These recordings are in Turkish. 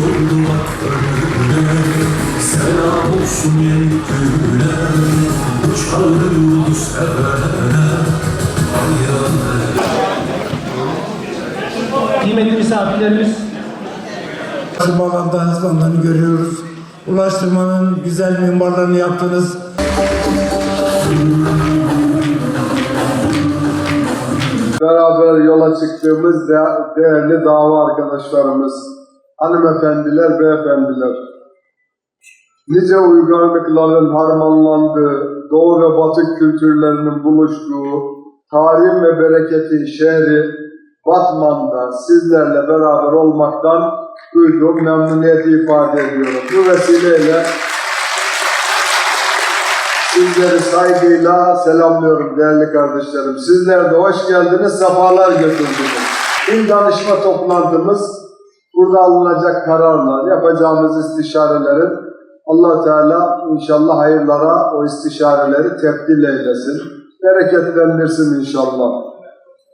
oldu bak önüne, selam olsun yeni güne, uçar yıldız sevene, ayağına. Kıymetli misafirlerimiz, Ulaştırma alanda hızlandığını görüyoruz. Ulaştırmanın güzel mimbarlarını yaptınız. Beraber yola çıktığımız değerli dava arkadaşlarımız, hanımefendiler, beyefendiler, nice uygarlıkların harmanlandığı, Doğu ve Batı kültürlerinin buluştuğu, tarihin ve bereketi şehri Batman'da sizlerle beraber olmaktan duyduğum memnuniyeti ifade ediyorum. Bu vesileyle sizleri saygıyla selamlıyorum değerli kardeşlerim. Sizler de hoş geldiniz, sefalar götürdünüz. İlk danışma toplantımız, burada alınacak kararlar, yapacağımız istişarelerin Allah Teala inşallah hayırlara o istişareleri tebdil eylesin, bereketlendirsin inşallah.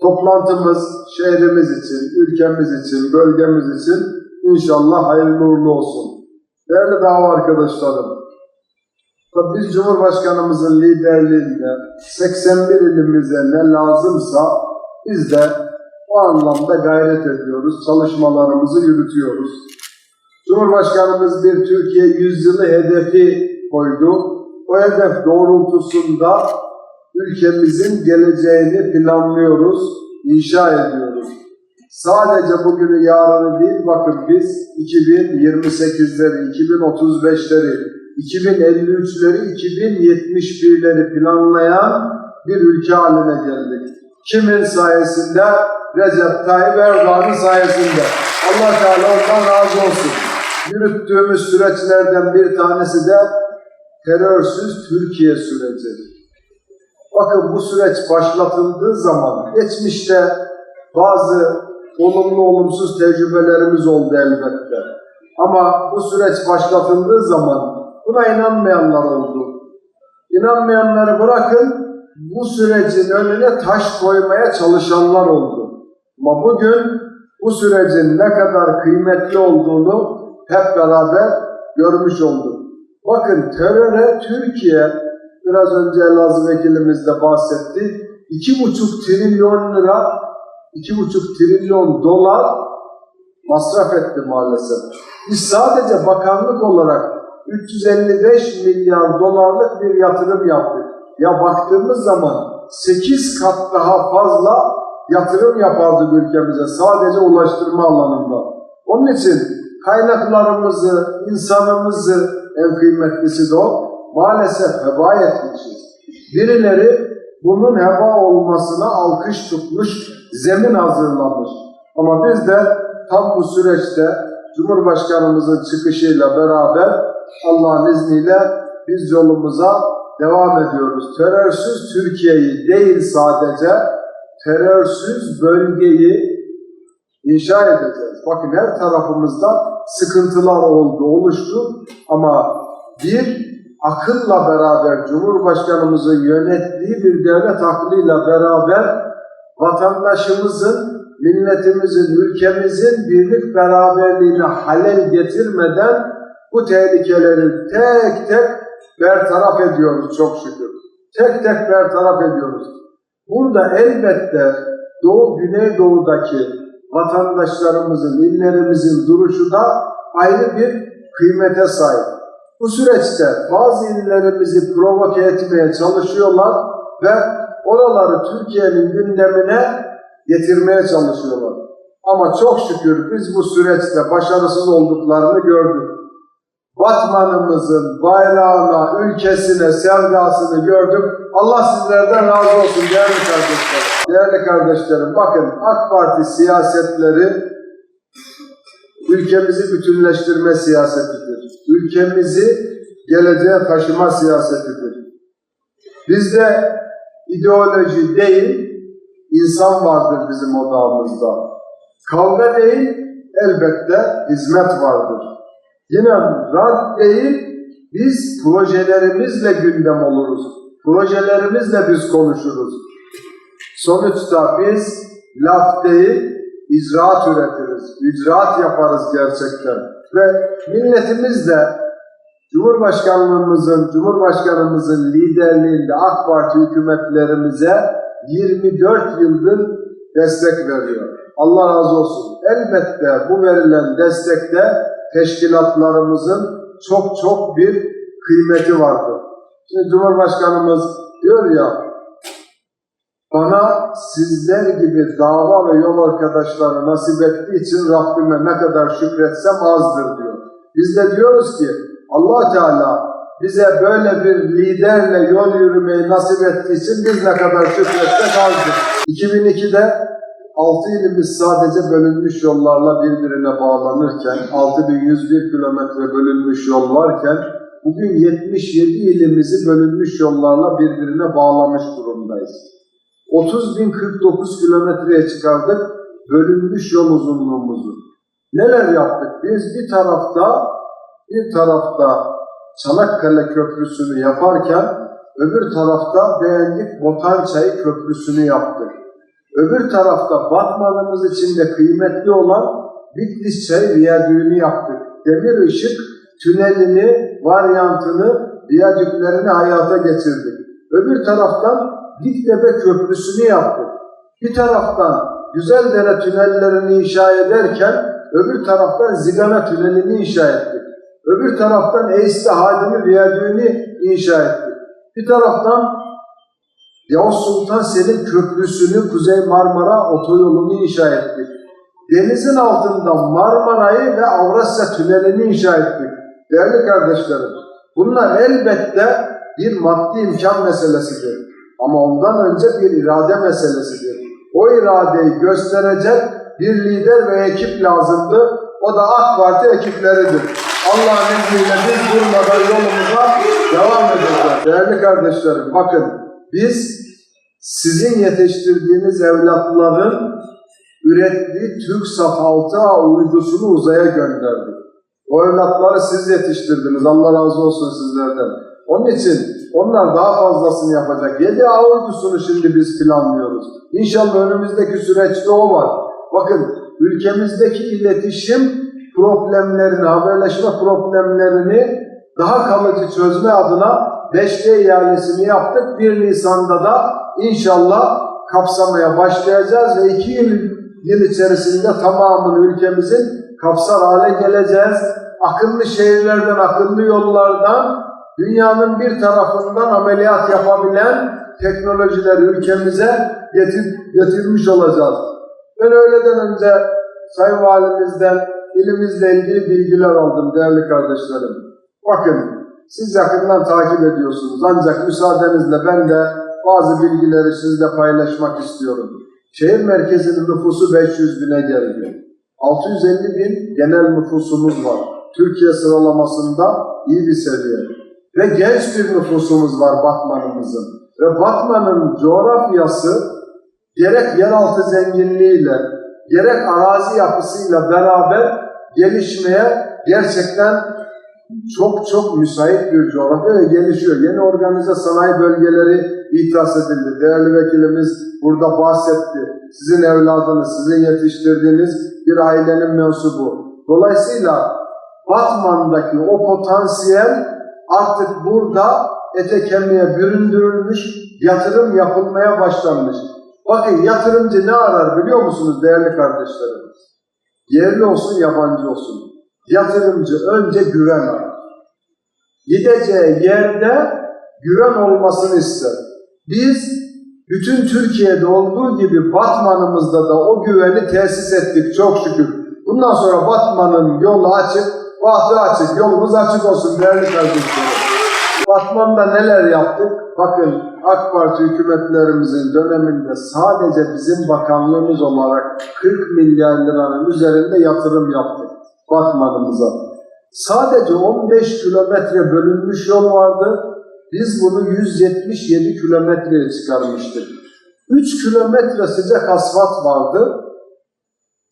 Toplantımız şehrimiz için, ülkemiz için, bölgemiz için inşallah hayırlı uğurlu olsun. Değerli dava arkadaşlarım, tabii biz Cumhurbaşkanımızın liderliğinde 81 ilimize ne lazımsa biz de o anlamda gayret ediyoruz, çalışmalarımızı yürütüyoruz. Cumhurbaşkanımız bir Türkiye yüzyılı hedefi koydu. O hedef doğrultusunda ülkemizin geleceğini planlıyoruz, inşa ediyoruz. Sadece bugünü, yarını değil, bakın biz 2028'leri, 2035'leri, 2053'leri, 2071'leri planlayan bir ülke haline geldik. Kimin sayesinde? Recep Tayyip Erdoğan'ın sayesinde. Allah Teala ondan razı olsun. Yürüttüğümüz süreçlerden bir tanesi de terörsüz Türkiye süreci. Bakın bu süreç başlatıldığı zaman geçmişte bazı olumlu olumsuz tecrübelerimiz oldu elbette. Ama bu süreç başlatıldığı zaman buna inanmayanlar oldu. İnanmayanları bırakın, bu sürecin önüne taş koymaya çalışanlar oldu. Ama bugün bu sürecin ne kadar kıymetli olduğunu hep beraber görmüş olduk. Bakın teröre Türkiye, biraz önce Elazığ vekilimiz de bahsetti, 2,5 trilyon lira, 2,5 trilyon dolar masraf etti maalesef. Biz sadece bakanlık olarak 355 milyar dolarlık bir yatırım yaptık. Ya baktığımız zaman 8 kat daha fazla yatırım yapardık ülkemize sadece ulaştırma alanında. Onun için kaynaklarımızı, insanımızı, en kıymetlisi de o, maalesef heba etmişiz. Birileri bunun heba olmasına alkış tutmuş, zemin hazırlamış. Ama biz de tam bu süreçte Cumhurbaşkanımızın çıkışıyla beraber Allah'ın izniyle biz yolumuza devam ediyoruz. Terörsüz Türkiye'yi değil, sadece terörsüz bölgeyi inşa edeceğiz. Bakın her tarafımızda sıkıntılar oldu, oluştu ama bir akılla beraber Cumhurbaşkanımızın yönettiği bir devlet aklıyla beraber vatandaşımızın, milletimizin, ülkemizin birlik beraberliğine halel getirmeden bu tehlikeleri tek tek bertaraf ediyoruz çok şükür. Tek tek bertaraf ediyoruz. Burada elbette Doğu, Güneydoğu'daki vatandaşlarımızın, illerimizin duruşu da ayrı bir kıymete sahip. Bu süreçte bazı illerimizi provoke etmeye çalışıyorlar ve oraları Türkiye'nin gündemine getirmeye çalışıyorlar. Ama çok şükür biz bu süreçte başarısız olduklarını gördük. Batmanımızın bayrağına, ülkesine, sevdasını gördük. Allah sizlerden razı olsun değerli kardeşlerim. Değerli kardeşlerim, bakın AK Parti siyasetleri ülkemizi bütünleştirme siyasetidir. Ülkemizi geleceğe taşıma siyasetidir. Bizde ideoloji değil, insan vardır bizim odağımızda. Kavga değil, elbette hizmet vardır. Yine rant değil, biz projelerimizle gündem oluruz. Projelerimizle biz konuşuruz. Sonuçta biz laf değil, icraat üretiriz. İcraat yaparız gerçekten. Ve milletimiz de Cumhurbaşkanımızın liderliğinde AK Parti hükümetlerimize 24 yıldır destek veriyor. Allah razı olsun. Elbette bu verilen destekte teşkilatlarımızın çok bir kıymeti vardır. Şimdi Cumhurbaşkanımız diyor ya, bana sizler gibi dava ve yol arkadaşları nasip ettiği için Rabbime ne kadar şükretsem azdır diyor. Biz de diyoruz ki Allah Teala bize böyle bir liderle yol yürümeyi nasip ettiği için biz ne kadar şükretsek azdır. 2002'de 6 ilimiz sadece bölünmüş yollarla birbirine bağlanırken, 6101 kilometre bölünmüş yol varken, bugün 77 ilimizi bölünmüş yollarla birbirine bağlamış durumdayız. 30.049 kilometreye çıkardık bölünmüş yol uzunluğumuzu. Neler yaptık? Biz bir tarafta Çanakkale Köprüsü'nü yaparken, öbür tarafta beğendik Botançay Köprüsü'nü yaptık. Öbür tarafta Batman'ımız için de kıymetli olan Bitlisçay Viyadüğü'nü yaptık. Demir Işık tünelini, varyantını, viyadüklerini hayata geçirdik. Öbür taraftan Diktepe Köprüsü'nü yaptık. Bir taraftan Güzeldere tünellerini inşa ederken, öbür taraftan Zigana Tüneli'ni inşa ettik. Öbür taraftan Eiste Hadimi Viyadüğü'nü inşa ettik. Bir taraftan Yavuz Sultan Selim Köprüsü'nü, Kuzey Marmara Otoyolu'nu inşa ettik. Denizin altında Marmara'yı ve Avrasya Tüneli'ni inşa ettik. Değerli kardeşlerim, bunlar elbette bir maddi imkan meselesidir. Ama ondan önce bir irade meselesidir. O iradeyi gösterecek bir lider ve ekip lazımdı. O da AK Parti ekipleridir. Allah'ın izniyle biz durmadan yolumuza devam edeceğiz. Değerli kardeşlerim, bakın biz sizin yetiştirdiğiniz evlatların ürettiği TürkSat 6A uydusunu uzaya gönderdik. O evlatları siz yetiştirdiniz. Allah razı olsun sizlerden. Onun için onlar daha fazlasını yapacak. 7A uydusunu şimdi biz planlıyoruz. İnşallah önümüzdeki süreçte o var. Bakın ülkemizdeki iletişim problemlerini, haberleşme problemlerini daha kalıcı çözme adına 5G ihalesini yaptık. 1 Nisan'da da inşallah kapsamaya başlayacağız ve 2 yıl içerisinde tamamını ülkemizin kapsar hale geleceğiz. Akıllı şehirlerden, akıllı yollardan, dünyanın bir tarafından ameliyat yapabilen teknolojileri ülkemize getirmiş olacağız. Ben öğleden önce Sayın Valimizden ilimizle ilgili bilgiler aldım değerli kardeşlerim. Bakın siz yakından takip ediyorsunuz ancak müsaadenizle ben de bazı bilgileri sizle paylaşmak istiyorum. Şehir merkezinin nüfusu 500 bine geldi. 650 bin genel nüfusumuz var. Türkiye sıralamasında iyi bir seviye. Ve genç bir nüfusumuz var Batman'ımızın. Ve Batman'ın coğrafyası gerek yeraltı zenginliğiyle, gerek arazi yapısıyla beraber gelişmeye gerçekten çok müsait bir coğrafya ve gelişiyor. Yeni organize sanayi bölgeleri ihdas edildi. Değerli vekilimiz burada bahsetti. Sizin evladınız, sizin yetiştirdiğiniz bir ailenin mensubu. Dolayısıyla Batman'daki o potansiyel artık burada ete kemiğe büründürülmüş, yatırım yapılmaya başlanmış. Bakın yatırımcı ne arar biliyor musunuz değerli kardeşlerim? Yerli olsun, yabancı olsun. Yatırımcı önce güven arar. Gideceği yerde güven olmasını ister. Biz bütün Türkiye'de olduğu gibi Batman'ımızda da o güveni tesis ettik çok şükür. Bundan sonra Batman'ın yolu açık, bahtı açık, yolumuz açık olsun değerli kardeşlerim. Batman'da neler yaptık? Bakın AK Parti hükümetlerimizin döneminde sadece bizim bakanlığımız olarak 40 milyar liranın üzerinde yatırım yaptık Batman'ımıza. Sadece 15 kilometre bölünmüş yol vardı. Biz bunu 177 kilometreye çıkarmıştık. 3 kilometre sıcak asfalt vardı.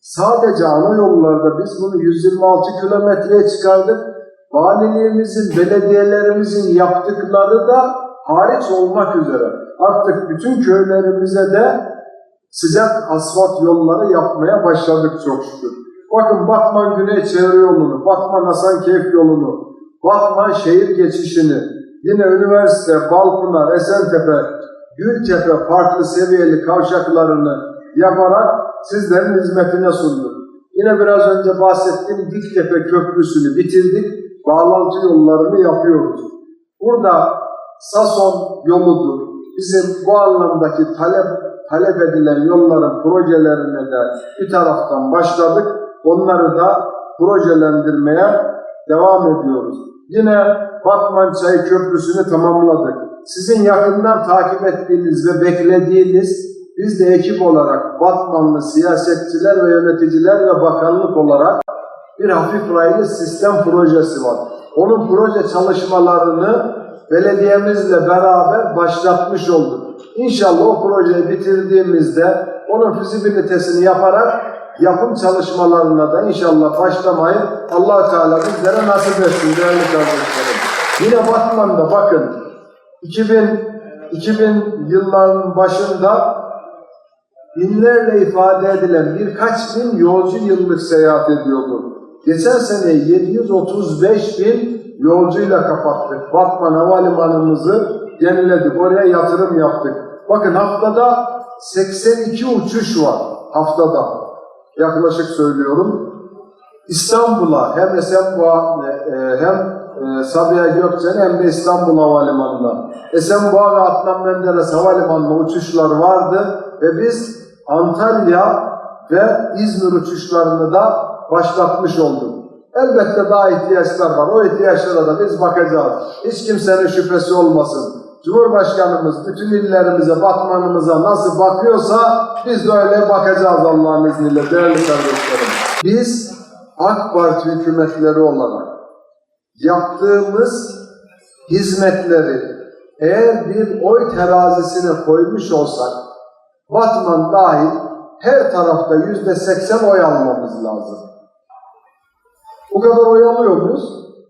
Sadece ana yollarda biz bunu 126 kilometreye çıkardık. Valiliğimizin, belediyelerimizin yaptıkları da hariç olmak üzere artık bütün köylerimize de sıcak asfalt yolları yapmaya başladık çok şükür. Bakın Batman Güney Çevre Yolu'nu, Batman Hasankeyf yolunu, Batman şehir geçişini, yine üniversite, Balpınar, Esentepe, Gültepe farklı seviyeli kavşaklarını yaparak sizlerin hizmetine sunduk. Yine biraz önce bahsettiğim Diktepe Köprüsü'nü bitirdik, bağlantı yollarını yapıyoruz. Burada Sason yoludur. Bizim bu anlamdaki talep edilen yolların projelerine de bir taraftan başladık. Onları da projelendirmeye devam ediyoruz. Yine Batman Çayı Köprüsü'nü tamamladık. Sizin yakından takip ettiğiniz ve beklediğiniz, biz de ekip olarak Batmanlı siyasetçiler ve yöneticiler ve bakanlık olarak bir hafif raylı sistem projesi var. Onun proje çalışmalarını belediyemizle beraber başlatmış olduk. İnşallah o projeyi bitirdiğimizde onun fizibilitesini yaparak yapım çalışmalarına da inşallah başlamayı Allah-u Teala bizlere nasip etsin değerli kardeşlerim. Yine Batman'da bakın 2000 yılların başında binlerle ifade edilen birkaç bin yolcu yıllık seyahat ediyordu. Geçen sene 735 bin yolcuyla kapattık. Batman Havalimanımızı yeniledik. Oraya yatırım yaptık. Bakın haftada 82 uçuş var. Haftada. Yaklaşık söylüyorum. İstanbul'a hem Esenboğa hem Sabiha Gökçen hem de İstanbul Havalimanı'na. Esenboğa ve Adnan Menderes Havalimanı'na uçuşlar vardı ve biz Antalya ve İzmir uçuşlarını da başlatmış olduk. Elbette daha ihtiyaçlar var. O ihtiyaçlara da biz bakacağız. Hiç kimsenin şüphesi olmasın. Cumhurbaşkanımız bütün illerimize, Batmanımıza nasıl bakıyorsa biz de öyle bakacağız Allah'ın izniyle değerli kardeşlerim. Biz AK Parti hükümetleri olarak yaptığımız hizmetleri eğer bir oy terazisine koymuş olsak Batman dahil her tarafta %80 oy almamız lazım. Bu kadar oy alıyor muyuz?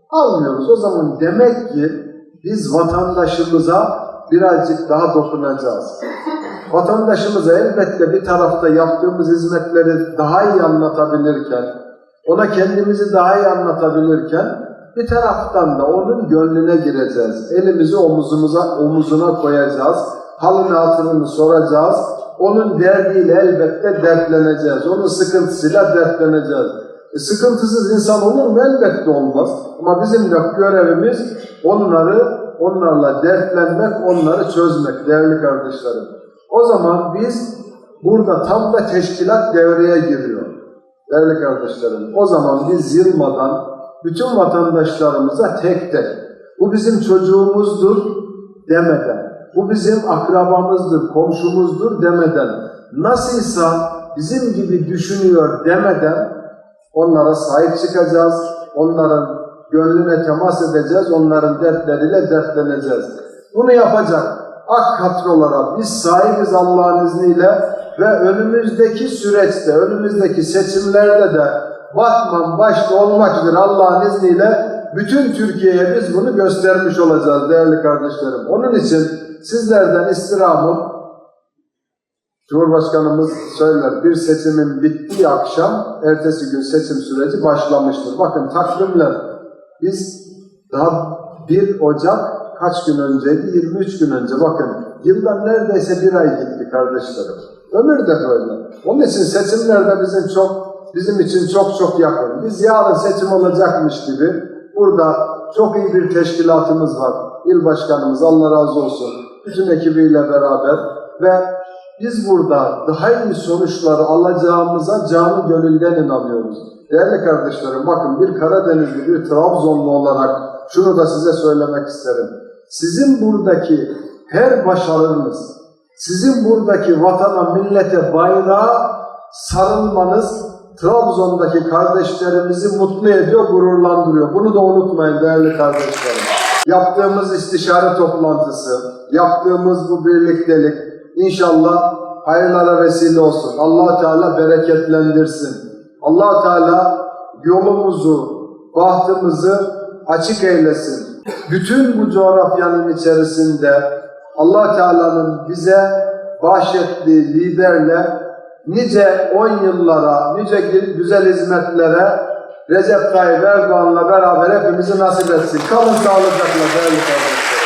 Almıyoruz. O zaman demek ki biz vatandaşımıza birazcık daha dokunacağız. Vatandaşımıza elbette bir tarafta yaptığımız hizmetleri daha iyi anlatabilirken, ona kendimizi daha iyi anlatabilirken, bir taraftan da onun gönlüne gireceğiz. Elimizi omuzuna koyacağız. Halını hatırını soracağız. Onun derdiyle elbette dertleneceğiz. Onun sıkıntısıyla dertleneceğiz. Sıkıntısız insan olur mu? Elbette olmaz. Ama bizim de görevimiz onlarla dertlenmek, onları çözmek değerli kardeşlerim. O zaman biz burada tam da teşkilat devreye giriyor değerli kardeşlerim. O zaman biz yılmadan bütün vatandaşlarımıza tek tek bu bizim çocuğumuzdur demeden, bu bizim akrabamızdır, komşumuzdur demeden, nasılsa bizim gibi düşünüyor demeden onlara sahip çıkacağız, onların gönlüne temas edeceğiz, onların dertleriyle dertleneceğiz. Bunu yapacak AK kadrolara biz sahibiz Allah'ın izniyle ve önümüzdeki süreçte, önümüzdeki seçimlerde de Batman başta olmak üzere Allah'ın izniyle bütün Türkiye'ye biz bunu göstermiş olacağız değerli kardeşlerim. Onun için sizlerden istirhamım, Cumhurbaşkanımız söyler, bir seçimin bittiği akşam, ertesi gün seçim süreci başlamıştır. Bakın takvimle biz daha 1 Ocak kaç gün önceydi? 23 gün önce. Bakın yıldan neredeyse 1 ay gitti kardeşlerim. Ömür de böyle. Onun için seçimlerde bizim için çok yakın. Biz yarın seçim olacakmış gibi burada çok iyi bir teşkilatımız var. İl başkanımız Allah razı olsun. Bütün ekibiyle beraber ve biz burada daha iyi sonuçları alacağımıza canı gönülden inanıyoruz. Değerli kardeşlerim bakın bir Karadenizli, bir Trabzonlu olarak şunu da size söylemek isterim. Sizin buradaki her başarınız, sizin buradaki vatana, millete, bayrağa sarılmanız Trabzon'daki kardeşlerimizi mutlu ediyor, gururlandırıyor. Bunu da unutmayın değerli kardeşlerim. Yaptığımız istişare toplantısı, yaptığımız bu birliktelik İnşallah hayırlara vesile olsun. Allah-u Teala bereketlendirsin. Allah-u Teala yolumuzu, bahtımızı açık eylesin. Bütün bu coğrafyanın içerisinde Allah-u Teala'nın bize bahşettiği liderle nice 10 yıllara, nice güzel hizmetlere Recep Tayyip Erdoğan'la beraber hepimizi nasip etsin. Kalın sağlıcakla değerli kardeşlerim.